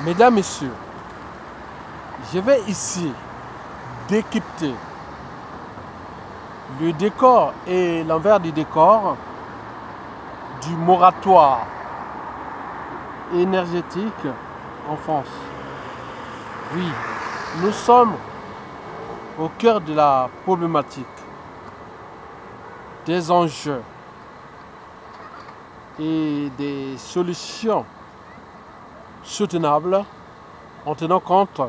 Mesdames, Messieurs, je vais ici décrypter le décor et l'envers du décor du moratoire énergétique en France. Oui, nous sommes au cœur de la problématique, des enjeux et des solutions soutenables en tenant compte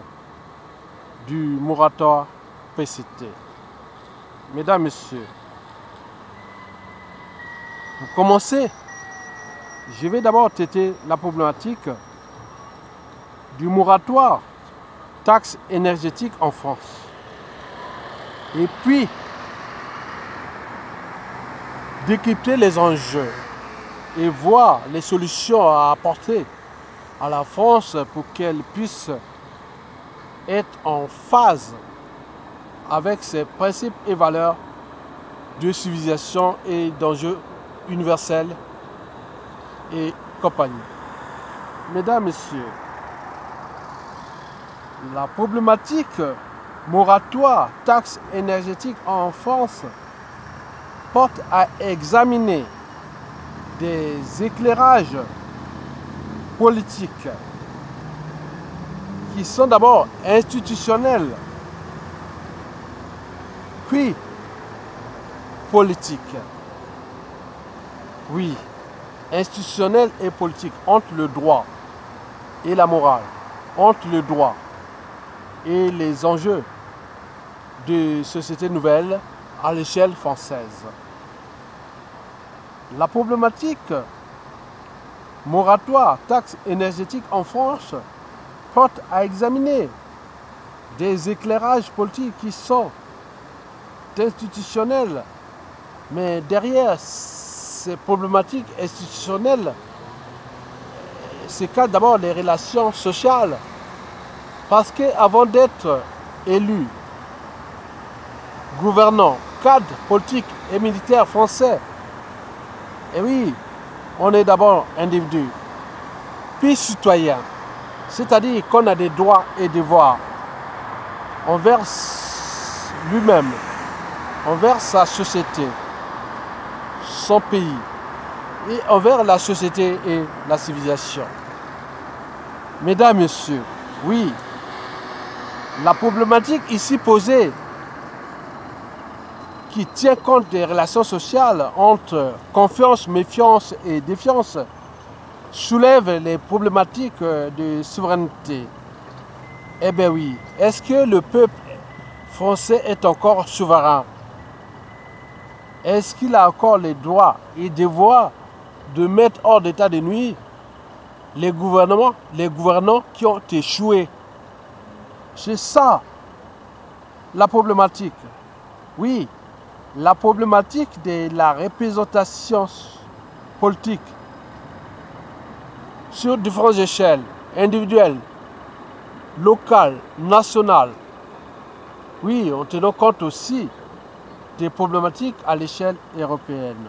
du moratoire PCT. Mesdames, Messieurs, pour commencer, je vais d'abord traiter la problématique du moratoire taxe énergétique en France. Et puis, décrypter les enjeux et voir les solutions à apporter à la France pour qu'elle puisse être en phase avec ses principes et valeurs de civilisation et d'enjeux universels et compagnie. Mesdames, Messieurs, la problématique moratoire taxe énergétique en France porte à examiner des éclairages politiques qui sont d'abord institutionnels, puis politiques. Oui, institutionnels et politiques, entre le droit et la morale, entre le droit et les enjeux de société nouvelle à l'échelle française. La problématique moratoire taxe énergétique en France porte à examiner des éclairages politiques qui sont institutionnels, mais derrière ces problématiques institutionnelles, c'est d'abord les relations sociales, parce qu'avant d'être élu gouvernant, cadre politique et militaire français, et oui, on est d'abord individu, puis citoyen, c'est-à-dire qu'on a des droits et devoirs envers lui-même, envers sa société, son pays, et envers la société et la civilisation. Mesdames, Messieurs, oui, la problématique ici posée, qui tient compte des relations sociales entre confiance, méfiance et défiance, soulève les problématiques de souveraineté. Eh bien oui, est-ce que le peuple français est encore souverain? Est-ce qu'il a encore les droits et devoirs de mettre hors d'état de nuire les gouvernants qui ont échoué? C'est ça la problématique. Oui, la problématique de la représentation politique sur différentes échelles, individuelles, locales, nationales. Oui, en tenant compte aussi des problématiques à l'échelle européenne.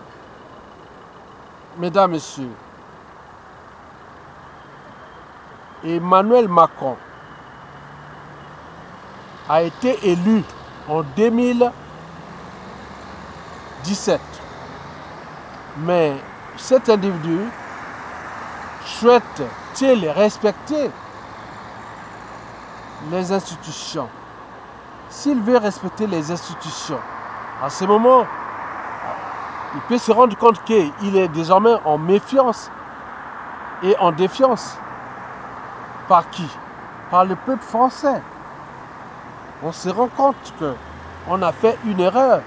Mesdames, Messieurs, Emmanuel Macron a été élu en 2017. Mais cet individu souhaite-t-il respecter les institutions? S'il veut respecter les institutions, à ce moment, il peut se rendre compte qu'il est désormais en méfiance et en défiance. Par qui? Par le peuple français. On se rend compte qu'on a fait une erreur.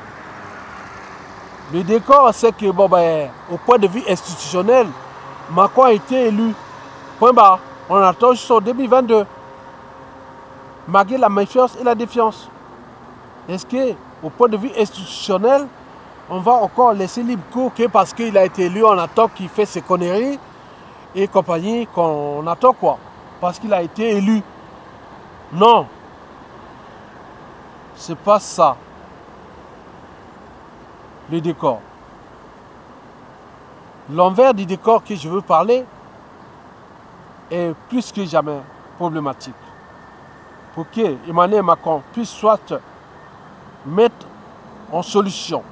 Le décor, c'est que, au point de vue institutionnel, Macron a été élu. Point barre. On attend jusqu'en 2022. Malgré la méfiance et la défiance. Est-ce qu'au point de vue institutionnel, on va encore laisser libre cours que parce qu'il a été élu, on attend qu'il fait ses conneries et compagnie, qu'on attend quoi? Parce qu'il a été élu. Non. C'est pas ça. Le décor. L'envers du décor que je veux parler est plus que jamais problématique. Pour que Emmanuel Macron puisse soit mettre en solution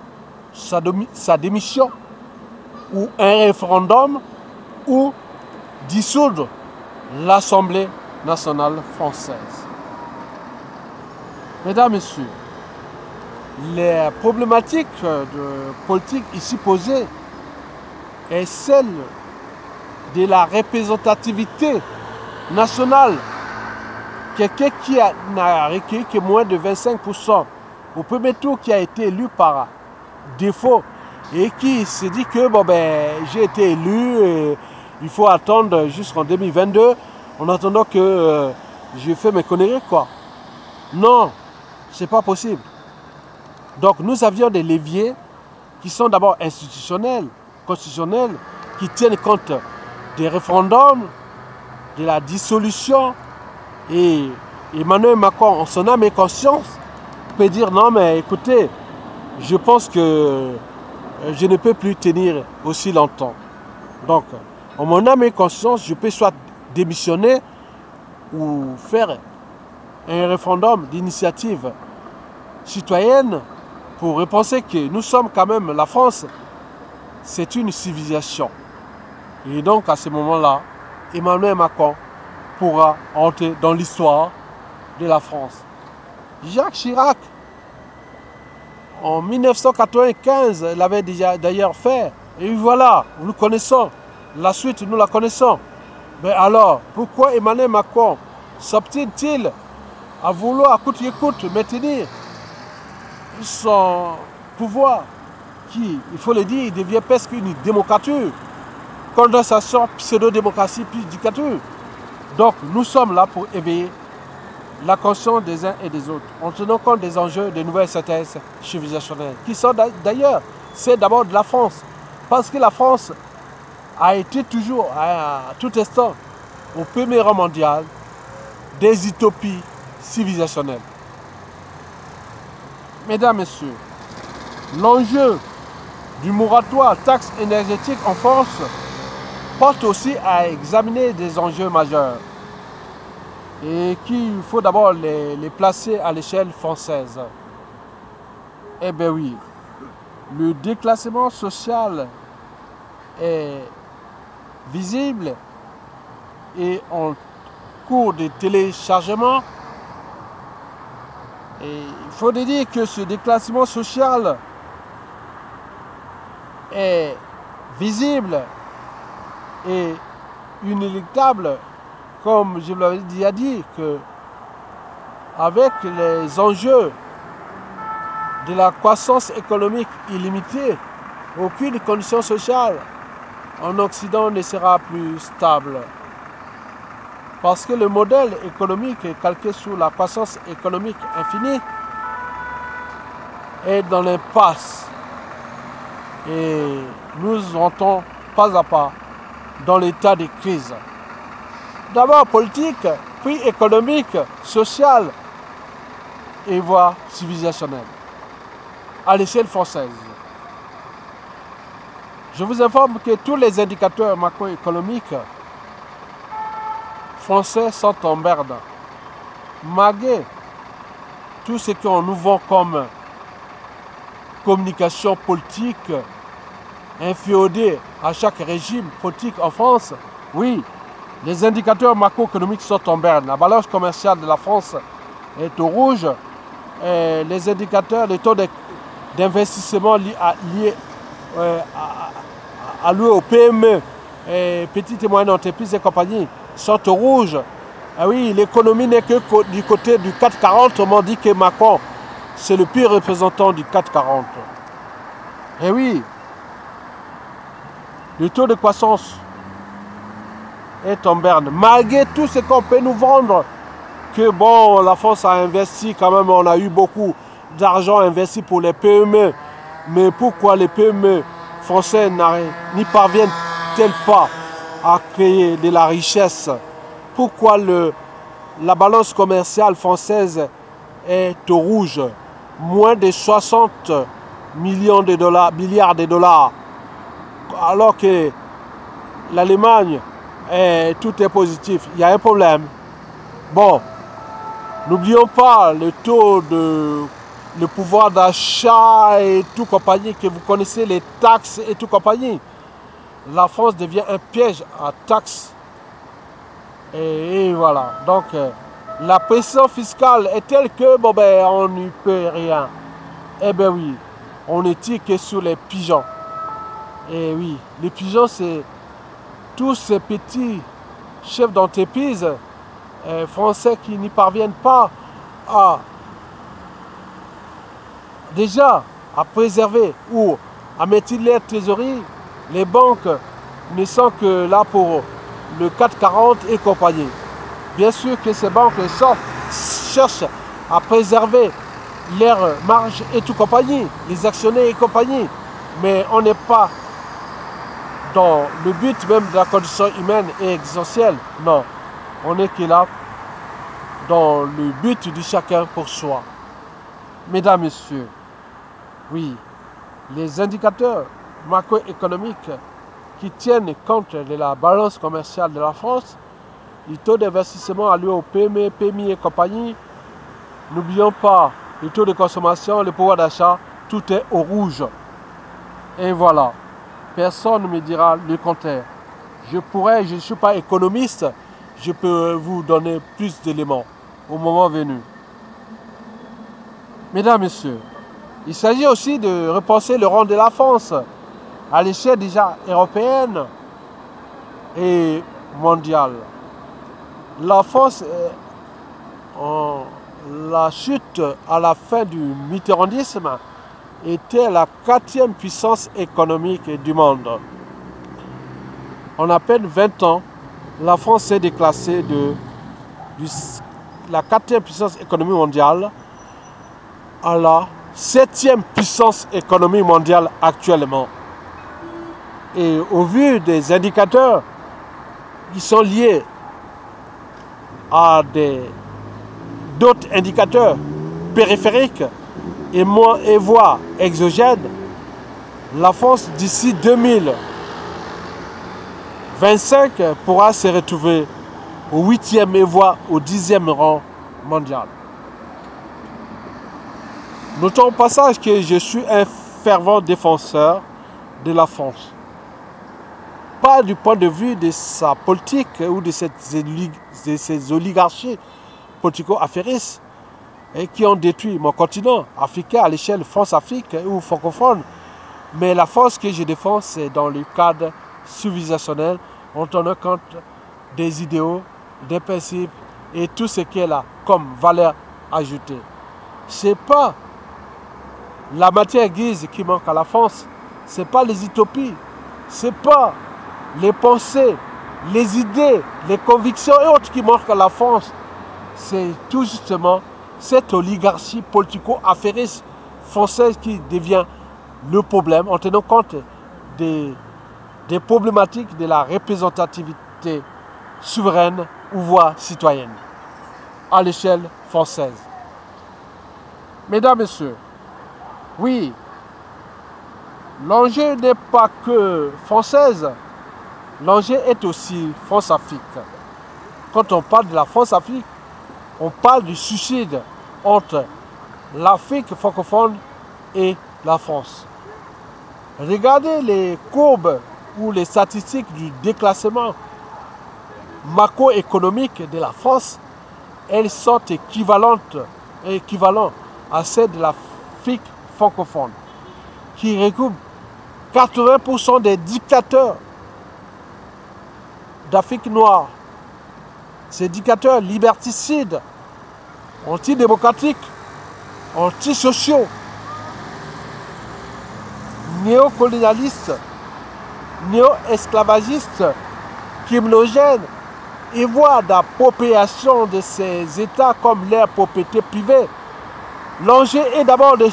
sa démission ou un référendum ou dissoudre l'Assemblée nationale française. Mesdames, Messieurs, les problématiques de politique ici posées est celle de la représentativité nationale. Quelqu'un qui n'a recueilli que moins de 25% au premier tour, qui a été élu par défaut et qui se dit que bon j'ai été élu et il faut attendre jusqu'en 2022 en attendant que je fais mes conneries quoi. Non, c'est pas possible. Donc nous avions des leviers qui sont d'abord institutionnels, constitutionnels, qui tiennent compte des référendums, de la dissolution, et Emmanuel Macron, en son âme et conscience, peut dire non mais écoutez, je pense que je ne peux plus tenir aussi longtemps. Donc, en mon âme et conscience, je peux soit démissionner ou faire un référendum d'initiative citoyenne pour repenser que nous sommes quand même, la France, c'est une civilisation. Et donc, à ce moment-là, Emmanuel Macron pourra entrer dans l'histoire de la France. Jacques Chirac, en 1995, l'avait déjà d'ailleurs fait. Et voilà, nous connaissons. La suite, nous la connaissons. Mais alors, pourquoi Emmanuel Macron s'obstine-t-il à vouloir, coûte que coûte, maintenir son pouvoir qui, il faut le dire, devient presque une démocrature, condensation, pseudo-démocratie, puis dictature. Donc, nous sommes là pour éveiller la conscience des uns et des autres, en tenant compte des enjeux des nouvelles synthèses civilisationnelles, qui sont d'ailleurs, c'est d'abord de la France. Parce que la France a été toujours, à tout instant, au premier rang mondial des utopies civilisationnelles. Mesdames, Messieurs, l'enjeu du moratoire taxe énergétique en France porte aussi à examiner des enjeux majeurs et qu'il faut d'abord les placer à l'échelle française. Eh bien oui, le déclassement social est visible et en cours de téléchargement. Et il faut dire que ce déclassement social est visible et inéluctable, comme je vous l'avais déjà dit, que avec les enjeux de la croissance économique illimitée, aucune condition sociale en Occident ne sera plus stable. Parce que le modèle économique est calqué sur la croissance économique infinie est dans l'impasse. Et nous rentrons pas à pas dans l'état de crise. D'abord politique, puis économique, social et voire civilisationnelle, à l'échelle française. Je vous informe que tous les indicateurs macroéconomiques français sont en merde. Malgré tout ce qu'on nous vend comme communication politique inféodée à chaque régime politique en France, oui, les indicateurs macroéconomiques sont en berne. La balance commerciale de la France est au rouge. Et les indicateurs, les taux d'investissement liés alloués aux PME, et petites et moyennes entreprises et compagnie, sont au rouge. Ah oui, l'économie n'est que du côté du 440. On m'a dit que Macron, c'est le pire représentant du 440. Eh oui, le taux de croissance est en berne. Malgré tout ce qu'on peut nous vendre, que bon, la France a investi quand même, on a eu beaucoup d'argent investi pour les PME. Mais pourquoi les PME français n'y parviennent-elles pas à créer de la richesse? Pourquoi la balance commerciale française est au rouge? Moins de 60 milliards de dollars. Alors que l'Allemagne, tout est positif. Il y a un problème. Bon, n'oublions pas le taux de le pouvoir d'achat et tout compagnie, que vous connaissez, les taxes et tout compagnie. La France devient un piège à taxes. Et voilà. Donc, la pression fiscale est telle que, bon ben, on n'y peut rien. Eh ben oui, on ne tire que sur les pigeons. Et oui, les pigeons, c'est tous ces petits chefs d'entreprise français qui n'y parviennent pas à déjà à préserver ou à mettre leur trésorerie. Les banques ne sont que là pour le 440 et compagnie. Bien sûr que ces banques cherchent à préserver leurs marges et tout compagnie, les actionnaires et compagnie. Mais on n'est pas dans le but même de la condition humaine et existentielle. Non, on est que là dans le but du chacun pour soi. Mesdames, Messieurs, oui, les indicateurs macroéconomiques qui tiennent compte de la balance commerciale de la France, le taux d'investissement alloué au PME, PMI et compagnie, n'oublions pas le taux de consommation, le pouvoir d'achat, tout est au rouge. Et voilà, personne ne me dira le contraire. Je ne suis pas économiste, je peux vous donner plus d'éléments au moment venu. Mesdames, Messieurs, il s'agit aussi de repenser le rang de la France à l'échelle déjà européenne et mondiale. La France, la chute à la fin du mitterrandisme, était la 4e puissance économique du monde. En à peine 20 ans, la France s'est déclassée de la 4e puissance économique mondiale à la 7e puissance économique mondiale actuellement. Et au vu des indicateurs qui sont liés à d'autres indicateurs périphériques et voire exogènes, la France d'ici 2025 pourra se retrouver au 8e et voire au 10e rang mondial. Notons au passage que je suis un fervent défenseur de la France. Pas du point de vue de sa politique ou de ces oligarchies politico-affairistes qui ont détruit mon continent africain à l'échelle France-Afrique ou francophone. Mais la force que je défends, c'est dans le cadre civilisationnel, en tenant compte des idéaux, des principes et tout ce qu'elle a comme valeur ajoutée. Ce n'est pas la matière grise qui manque à la France, ce n'est pas les utopies, ce n'est pas les pensées, les idées, les convictions et autres qui manquent à la France. C'est tout justement cette oligarchie politico-affairiste française qui devient le problème en tenant compte des problématiques de la représentativité souveraine ou voire citoyenne à l'échelle française. Mesdames, Messieurs, oui, l'enjeu n'est pas que française, l'enjeu est aussi France-Afrique. Quand on parle de la France-Afrique, on parle du suicide entre l'Afrique francophone et la France. Regardez les courbes ou les statistiques du déclassement macroéconomique de la France. Elles sont équivalentes à celles de l'Afrique francophone, qui regroupe 80% des dictateurs d'Afrique noire. Ces dictateurs liberticides, antidémocratiques, antisociaux, néocolonialistes, néo-esclavagistes, criminogènes, et voient d'appropriation de ces États comme leur propriété privée. L'enjeu est d'abord de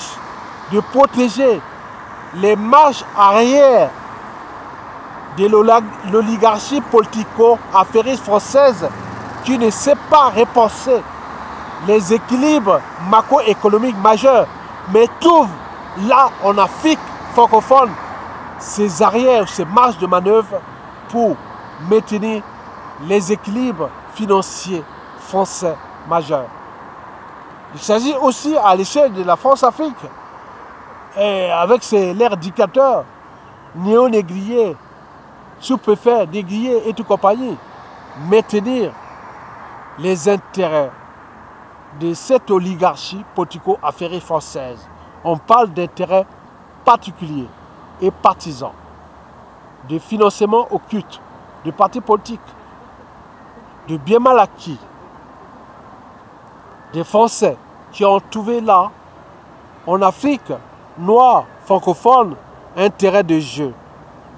protéger les marges arrière de l'oligarchie politico-affairiste française qui ne sait pas repenser les équilibres macroéconomiques majeurs, mais trouve là en Afrique francophone ces arrières, ces marges de manœuvre pour maintenir les équilibres financiers français majeur. Il s'agit aussi à l'échelle de la France-Afrique, et avec leurs dictateurs, néo-négriers, sous-préfets, négriers et tout compagnie, maintenir les intérêts de cette oligarchie politico-affairée française. On parle d'intérêts particuliers et partisans, de financement occulte, de partis politiques, de bien mal acquis, des Français qui ont trouvé là, en Afrique, noire, francophone, intérêt de jeu,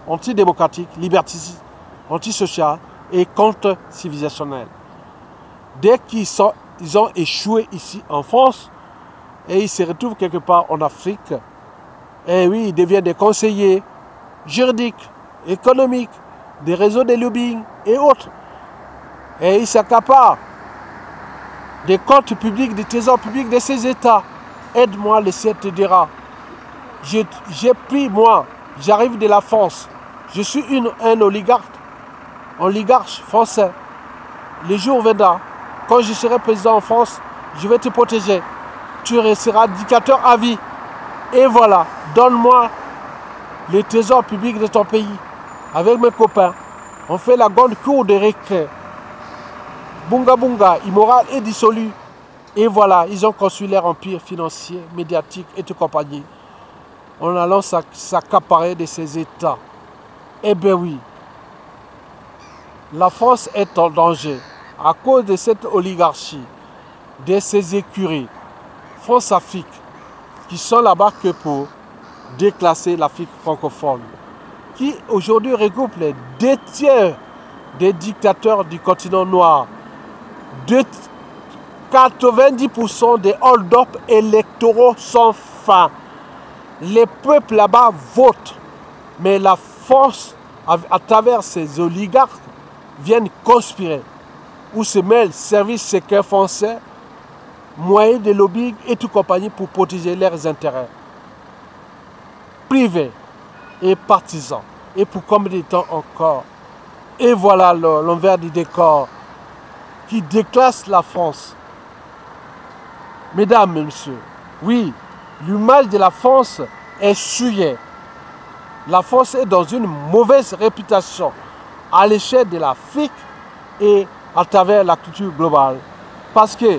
antidémocratique, liberticide, antisocial et contre-civilisationnel. Dès qu'ils ont échoué ici en France, et ils se retrouvent quelque part en Afrique, et oui, ils deviennent des conseillers juridiques, économiques, des réseaux de lobbying et autres. Et ils s'accaparent des comptes publics, des trésors publics de ces États. Aide-moi, le ciel te dira. J'ai pris, moi, j'arrive de la France. Je suis un oligarche français. Le jour viendra, quand je serai président en France, je vais te protéger. Tu resteras dictateur à vie. Et voilà, donne-moi les trésors publics de ton pays. Avec mes copains, on fait la grande cour de récré. Bunga bunga, immoral et dissolu. Et voilà, ils ont construit leur empire financier, médiatique et tout compagnie. En allant s'accaparer de ces États. Eh bien oui, la France est en danger à cause de cette oligarchie, de ces écuries France-Afrique qui sont là-bas que pour déclasser l'Afrique francophone, qui aujourd'hui regroupe les 2/3 des dictateurs du continent noir, 90% des hold-up électoraux sans fin. Les peuples là-bas votent, mais la force, à travers ces oligarques, viennent conspirer, où se mêlent services secrets français, moyens de lobbying et tout compagnie pour protéger leurs intérêts privés et partisans. Et pour combien de temps encore? Et voilà l'envers du décor qui déclasse la France. Mesdames et messieurs, oui, l'image de la France est souillée. La France est dans une mauvaise réputation à l'échelle de l'Afrique et à travers la culture globale. Parce que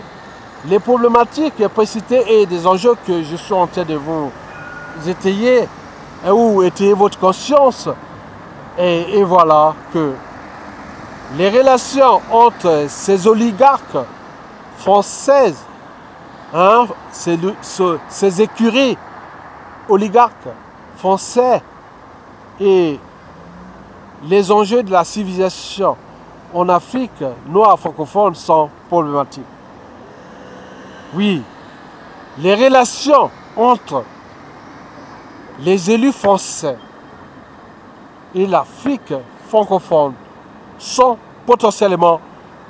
les problématiques précitées et des enjeux que je suis en train de vous étayer, ou étayer votre conscience, et voilà que les relations entre ces oligarques françaises, ces écuries oligarques français et les enjeux de la civilisation en Afrique noire francophone sont problématiques. Oui, les relations entre les élus français et l'Afrique francophone sont potentiellement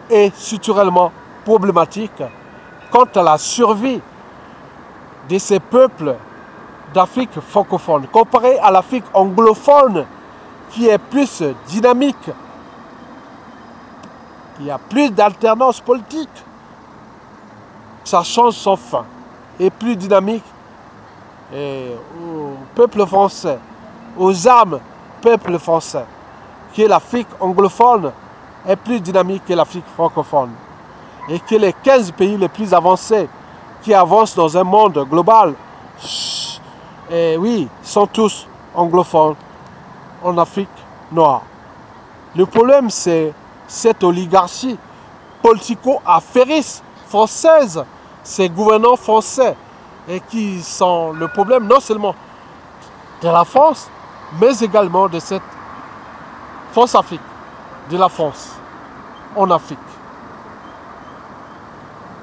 et structurellement problématiques quant à la survie de ces peuples d'Afrique francophone, comparé à l'Afrique anglophone qui est plus dynamique. Il y a plus d'alternance politique. Ça change sans fin. Et plus dynamique au peuple français, aux âmes peuple français, que l'Afrique anglophone est plus dynamique que l'Afrique francophone. Et que les 15 pays les plus avancés qui avancent dans un monde global, et oui, sont tous anglophones en Afrique noire. Le problème, c'est cette oligarchie politico-affairiste française, ces gouvernants français, et qui sont le problème non seulement de la France, mais également de cette France-Afrique, de la France en Afrique.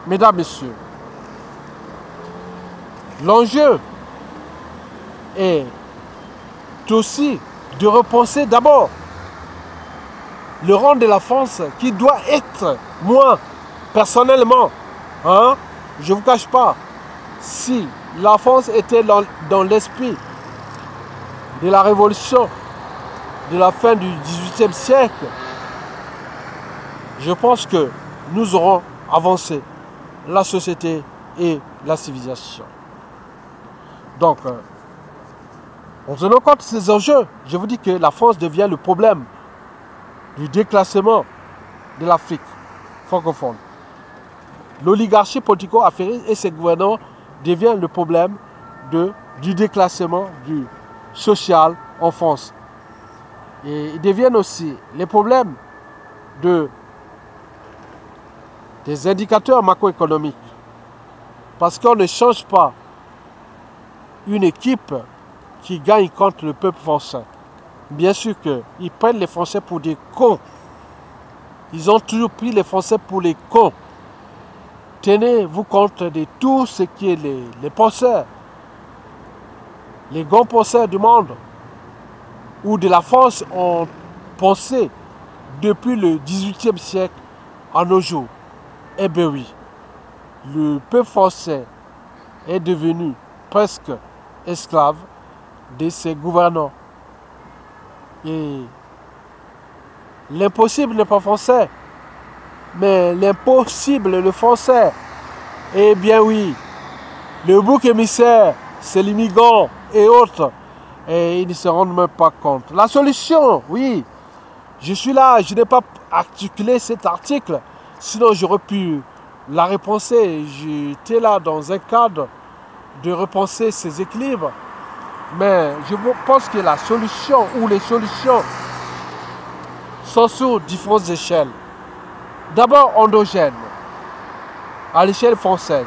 Mesdames, Messieurs, l'enjeu est aussi de repenser d'abord le rang de la France qui doit être, moi, personnellement, je ne vous cache pas, si la France était dans l'esprit de la révolution de la fin du XVIIIe siècle, je pense que nous aurons avancer la société et la civilisation. Donc, en tenant compte de ces enjeux, je vous dis que la France devient le problème du déclassement de l'Afrique francophone. L'oligarchie politico-affairiste et ses gouvernements deviennent le problème du déclassement du social en France. Et ils deviennent aussi les problèmes des indicateurs macroéconomiques. Parce qu'on ne change pas une équipe qui gagne contre le peuple français. Bien sûr qu'ils prennent les Français pour des cons. Ils ont toujours pris les Français pour les cons. Tenez-vous compte de tout ce qui est les penseurs, les grands penseurs du monde, ou de la France ont pensé depuis le XVIIIe siècle à nos jours. Eh bien oui, le peuple français est devenu presque esclave de ses gouvernants. Et l'impossible n'est pas français, mais l'impossible le français. Eh bien oui, le bouc émissaire, c'est les migrants et autres. Et ils ne se rendent même pas compte. La solution, oui, je suis là, je n'ai pas articulé cet article, sinon j'aurais pu la repenser. J'étais là dans un cadre de repenser ces équilibres. Mais je pense que la solution ou les solutions sont sur différentes échelles. D'abord endogène, à l'échelle française,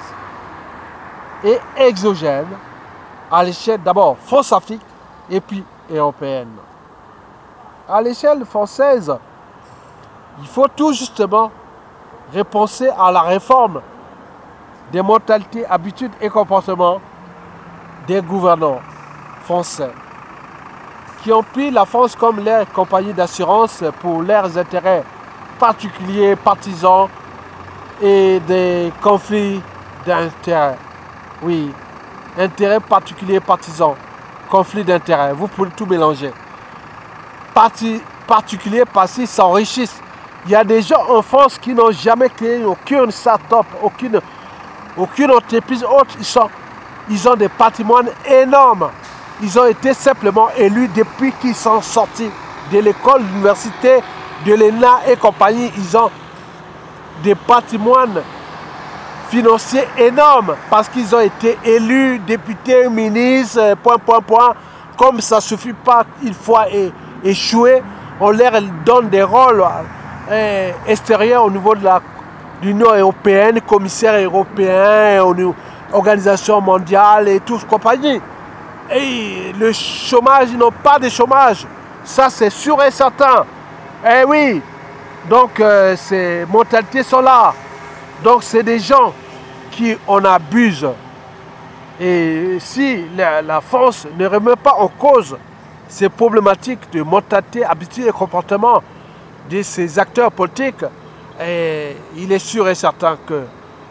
et exogène, à l'échelle d'abord France-Afrique et puis européenne. À l'échelle française, il faut tout justement repenser à la réforme des mentalités, habitudes et comportements des gouvernants français qui ont pris la France comme leur compagnie d'assurance pour leurs intérêts particuliers, partisans et des conflits d'intérêts. Oui, intérêts particuliers, partisans, conflits d'intérêts. Vous pouvez tout mélanger. Particuliers parce qu'ils s'enrichissent. Il y a des gens en France qui n'ont jamais créé aucune start-up, aucune entreprise autre. Ils ont des patrimoines énormes. Ils ont été simplement élus depuis qu'ils sont sortis de l'école, de l'université, de l'ENA et compagnie. Ils ont des patrimoines financiers énormes parce qu'ils ont été élus, députés, ministres, Comme ça ne suffit pas, il faut échouer. On leur donne des rôles extérieurs au niveau de l'Union européenne, commissaire européen, organisation mondiale et tout ce compagnie. Et le chômage, ils n'ont pas de chômage. Ça, c'est sûr et certain. Eh oui. Donc, ces mentalités sont là. Donc, c'est des gens qui en abusent. Et si la France ne remet pas en cause ces problématiques de mentalité, habitude et comportement de ces acteurs politiques, il est sûr et certain que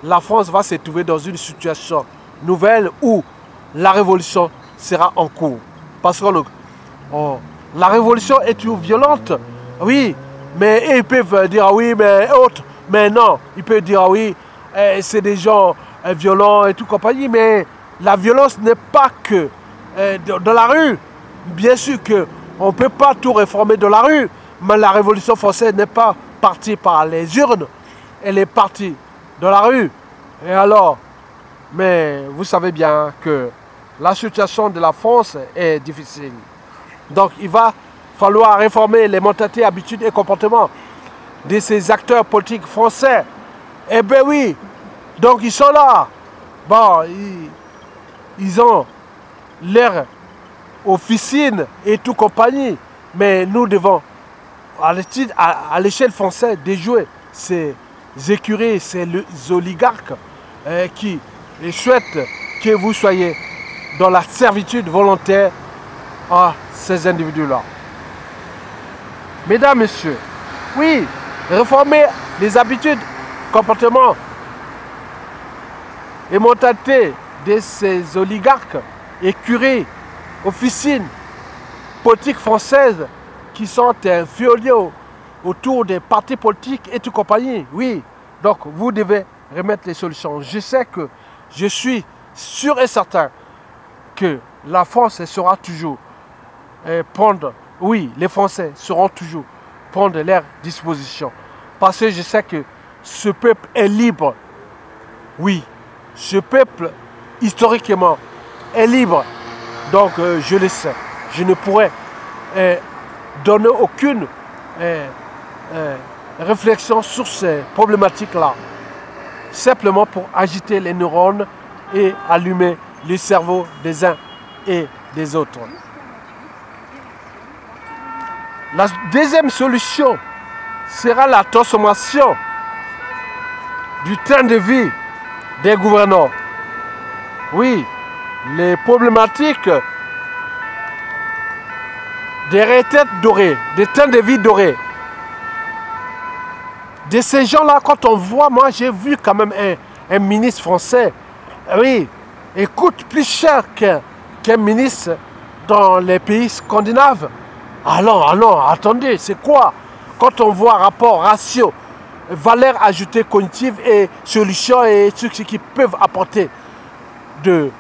la France va se trouver dans une situation nouvelle où la révolution sera en cours. Parce que la révolution est toujours violente, oui, mais ils peuvent dire ah oui, mais autres, mais non, ils peuvent dire ah oui, c'est des gens violents et tout compagnie, mais la violence n'est pas que dans la rue. Bien sûr qu'on ne peut pas tout réformer dans la rue, mais la révolution française n'est pas partie par les urnes, elle est partie dans la rue. Et alors, mais vous savez bien que la situation de la France est difficile. Donc il va falloir réformer les mentalités, habitudes et comportements de ces acteurs politiques français. Eh bien oui, donc ils sont là. Bon, ils ont leur officine et tout compagnie. Mais nous devons, à l'échelle française, déjouer ces écuries, ces oligarques qui souhaitent que vous soyez dans la servitude volontaire à ces individus-là. Mesdames, Messieurs, oui, réformer les habitudes, comportements et mentalités de ces oligarques, écuries, officines, politiques françaises qui sont un fiolet autour des partis politiques et tout compagnie. Oui, Donc, vous devez remettre les solutions. Je sais que je suis sûr et certain que la France sera toujours prendre, oui, les Français seront toujours prendre leurs dispositions. Parce que je sais que ce peuple est libre. Oui, ce peuple, historiquement, est libre. Donc, je le sais. Je ne pourrais donner aucune réflexion sur ces problématiques-là. Simplement pour agiter les neurones et allumer le cerveau des uns et des autres. La deuxième solution sera la transformation du train de vie des gouvernants. Oui, les problématiques des retraites dorées, des trains de vie dorés. De ces gens-là, quand on voit, moi j'ai vu quand même un ministre français, oui, il coûte plus cher qu'un ministre dans les pays scandinaves. Alors, attendez, c'est quoi? Quand on voit rapport, ratio, valeur ajoutée cognitive et solutions et ce qui peuvent apporter de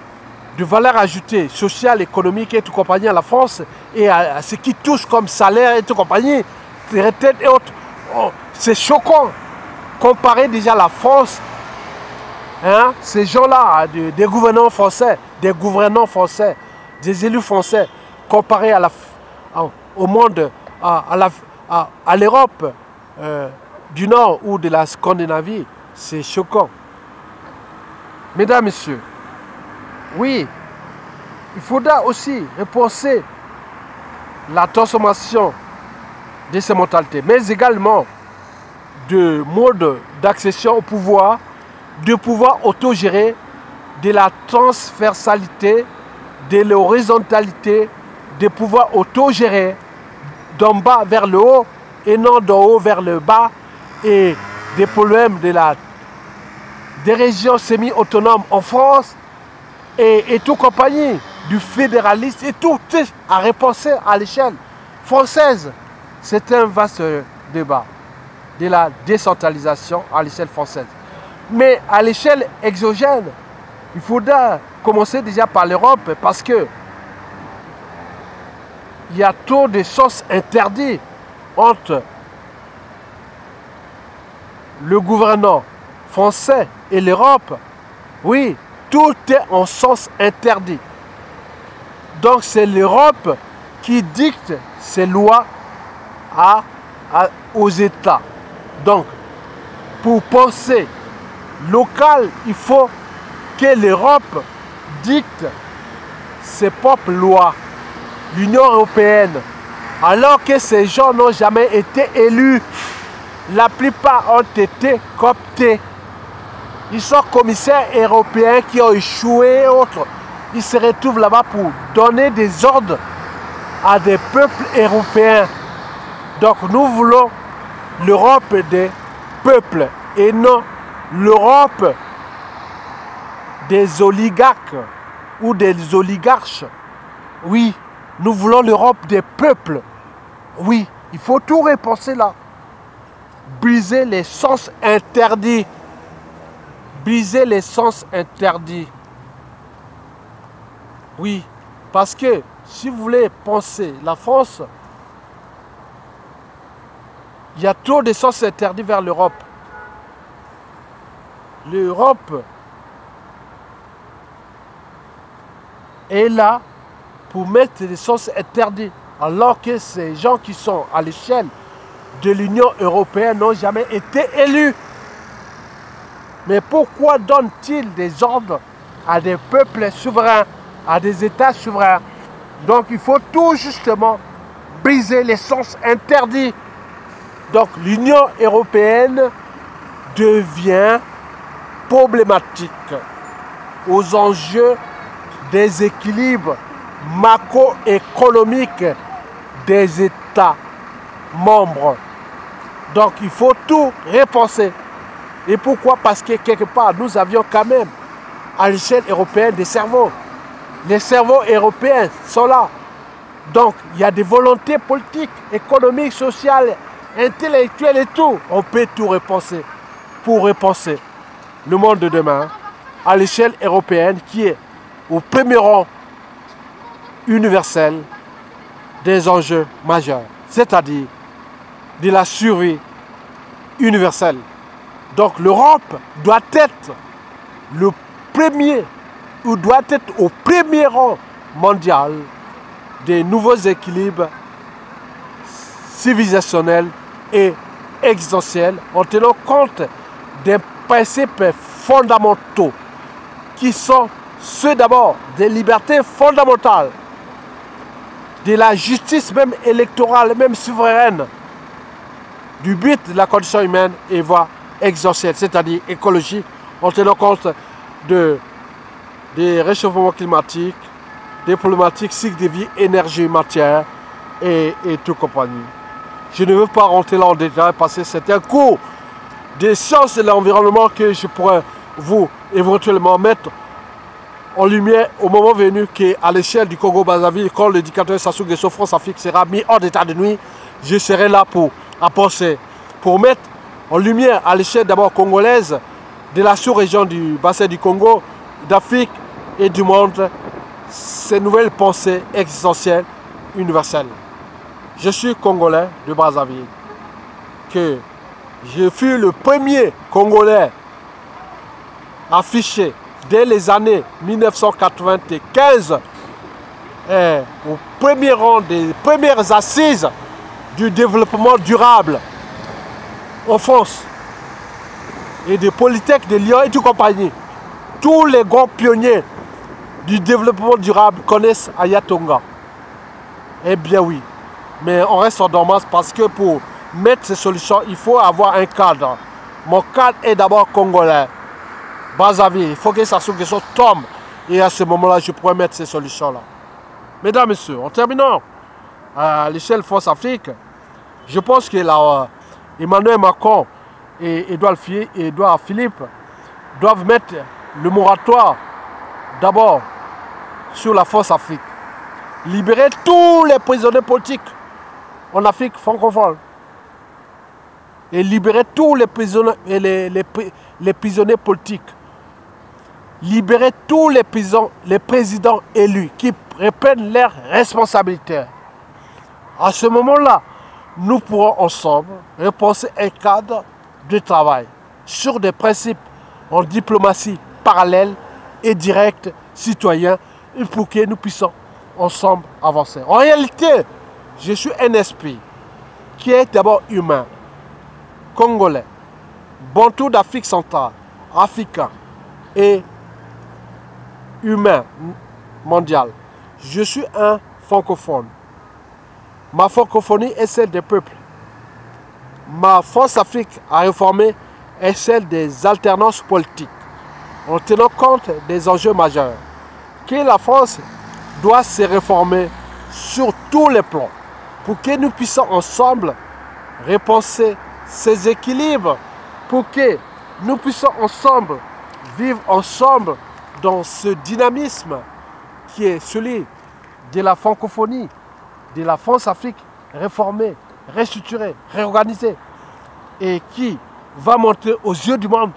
valeur ajoutée sociale, économique et tout compagnie à la France et à ce qui touche comme salaire et tout compagnie, les retraites et autres, oh, c'est choquant. Comparer déjà la France, hein, ces gens-là, des gouvernants français, des élus français, comparés au monde, à l'Europe du Nord ou de la Scandinavie, c'est choquant. Mesdames, Messieurs, oui, il faudra aussi repenser la transformation de ces mentalités, mais également de mode d'accession au pouvoir, de pouvoir autogérer, de la transversalité, de l'horizontalité, de pouvoir autogérer d'en bas vers le haut et non d'en haut vers le bas, et des problèmes des régions semi-autonomes en France et tout compagnie, du fédéralisme et tout à repenser à l'échelle française. C'est un vaste débat de la décentralisation à l'échelle française. Mais à l'échelle exogène, il faudra commencer déjà par l'Europe parce que il y a trop de sens interdits entre le gouvernement français et l'Europe. Oui, tout est en sens interdit. Donc c'est l'Europe qui dicte ses lois aux États. Donc, pour penser local, il faut que l'Europe dicte ses propres lois. L'Union européenne, alors que ces gens n'ont jamais été élus, la plupart ont été cooptés. Ils sont commissaires européens qui ont échoué et autres. Ils se retrouvent là-bas pour donner des ordres à des peuples européens. Donc nous voulons l'Europe des peuples et non l'Europe des oligarques ou des oligarches. Oui, nous voulons l'Europe des peuples. Oui, il faut tout repenser là. Briser les sens interdits. Briser les sens interdits. Oui, parce que si vous voulez penser la France, il y a trop de sens interdits vers l'Europe. L'Europe est là pour mettre des sens interdits, alors que ces gens qui sont à l'échelle de l'Union européenne n'ont jamais été élus. Mais pourquoi donnent-ils des ordres à des peuples souverains, à des États souverains? Donc il faut tout justement briser les sens interdits. Donc l'Union européenne devient problématique aux enjeux des équilibres macroéconomiques des États membres. Donc il faut tout repenser. Et pourquoi? Parce que quelque part, nous avions quand même à l'échelle européenne des cerveaux. Les cerveaux européens sont là. Donc il y a des volontés politiques, économiques, sociales, intellectuelles et tout. On peut tout repenser. pour repenser le monde de demain à l'échelle européenne qui est au premier rang universel des enjeux majeurs, c'est-à-dire de la survie universelle. Donc l'Europe doit être le premier, ou doit être au premier rang mondial des nouveaux équilibres civilisationnels et existentiels en tenant compte des principes fondamentaux qui sont ceux d'abord des libertés fondamentales, de la justice même électorale, même souveraine, du but de la condition humaine et voie existentielle, c'est-à-dire écologique, en tenant compte des réchauffements climatiques, des problématiques cycle de vie, énergie, matière et tout compagnie. Je ne veux pas rentrer là en détail parce que c'est un cours des sciences de l'environnement que je pourrais vous éventuellement mettre en lumière au moment venu qu'à l'échelle du Congo-Brazzaville, quand le dictateur Sassou Nguesso France-Afrique sera mis hors d'état de nuit, je serai là pour apporter, pour mettre en lumière à l'échelle d'abord congolaise de la sous-région du bassin du Congo, d'Afrique et du monde, ces nouvelles pensées existentielles universelles. Je suis Congolais de Brazzaville, que je fus le premier Congolais affiché dès les années 1995 au premier rang des premières assises du développement durable en France et de Polytech de Lyon et tout compagnie. Tous les grands pionniers du développement durable connaissent Ayatonga. Eh bien oui, mais on reste en dormance parce que pour mettre ces solutions, il faut avoir un cadre. Mon cadre est d'abord congolais. Brazzaville, il faut que Sassou Nguesso tombe. Et à ce moment-là, je pourrais mettre ces solutions-là. Mesdames, Messieurs, en terminant, à l'échelle France-Afrique, je pense que là, Emmanuel Macron et Édouard Philippe doivent mettre le moratoire d'abord sur la France-Afrique. Libérer tous les prisonniers politiques en Afrique francophone. Et libérer tous les prisonniers, les prisonniers politiques. Libérer tous les présidents élus qui reprennent leurs responsabilités. À ce moment-là, nous pourrons ensemble repenser un cadre de travail sur des principes en diplomatie parallèle et directe, citoyen, pour que nous puissions ensemble avancer. En réalité, je suis un esprit qui est d'abord humain, congolais, bantou d'Afrique centrale, africain et humain mondial. Je suis un francophone. Ma francophonie est celle des peuples. Ma France-Afrique à réformer est celle des alternances politiques, en tenant compte des enjeux majeurs. Que la France doit se réformer sur tous les plans pour que nous puissions ensemble repenser ces équilibres, pour que nous puissions ensemble vivre ensemble dans ce dynamisme qui est celui de la francophonie, de la France-Afrique réformée, restructurée, réorganisée, et qui va montrer aux yeux du monde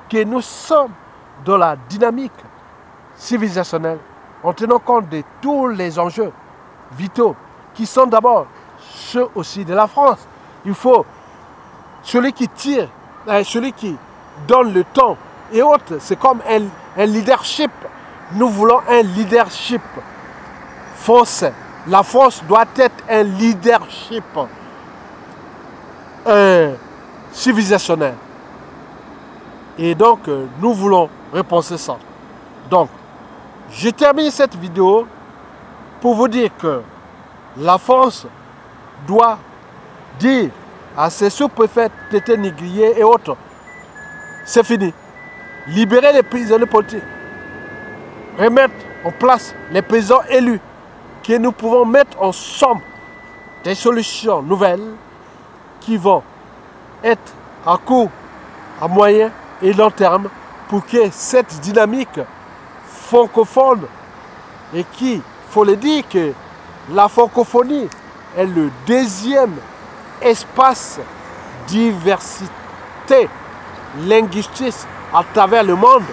que nous sommes dans la dynamique civilisationnelle en tenant compte de tous les enjeux vitaux qui sont d'abord ceux aussi de la France. Il faut celui qui tire, celui qui donne le temps et autres, c'est comme un leadership. Nous voulons un leadership français. La France doit être un leadership civilisationnel. Et donc, nous voulons repenser ça. Donc, je termine cette vidéo pour vous dire que la France doit dire à ses sous-préfets Tété Nigrier et autres, c'est fini. Libérer les prisonniers politiques. Remettre en place les présidents élus. Que nous pouvons mettre ensemble des solutions nouvelles qui vont être à court, à moyen et long terme pour que cette dynamique francophone, et qui, il faut le dire que la francophonie est le deuxième espace diversité linguistique à travers le monde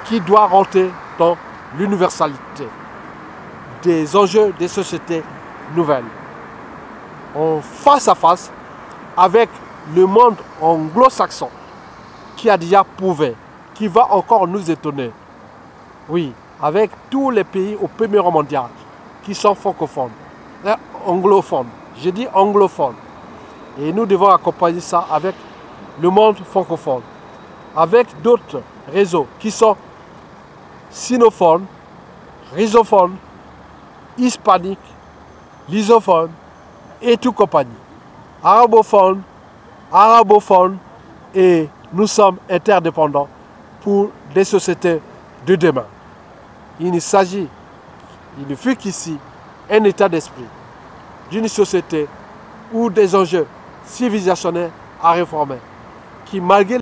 qui doit rentrer dans l'universalité des enjeux des sociétés nouvelles. En face à face avec le monde anglo-saxon qui a déjà prouvé, qui va encore nous étonner. Oui, avec tous les pays au premier rang mondial qui sont francophones, anglophones, je dis anglophones. Et nous devons accompagner ça avec le monde francophone, avec d'autres réseaux qui sont sinophones, rhizophones, hispaniques, lysophones et tout compagnie. Arabophones, et nous sommes interdépendants pour des sociétés de demain. Il ne fut qu'ici un état d'esprit d'une société où des enjeux civilisationnels à réformer, qui malgré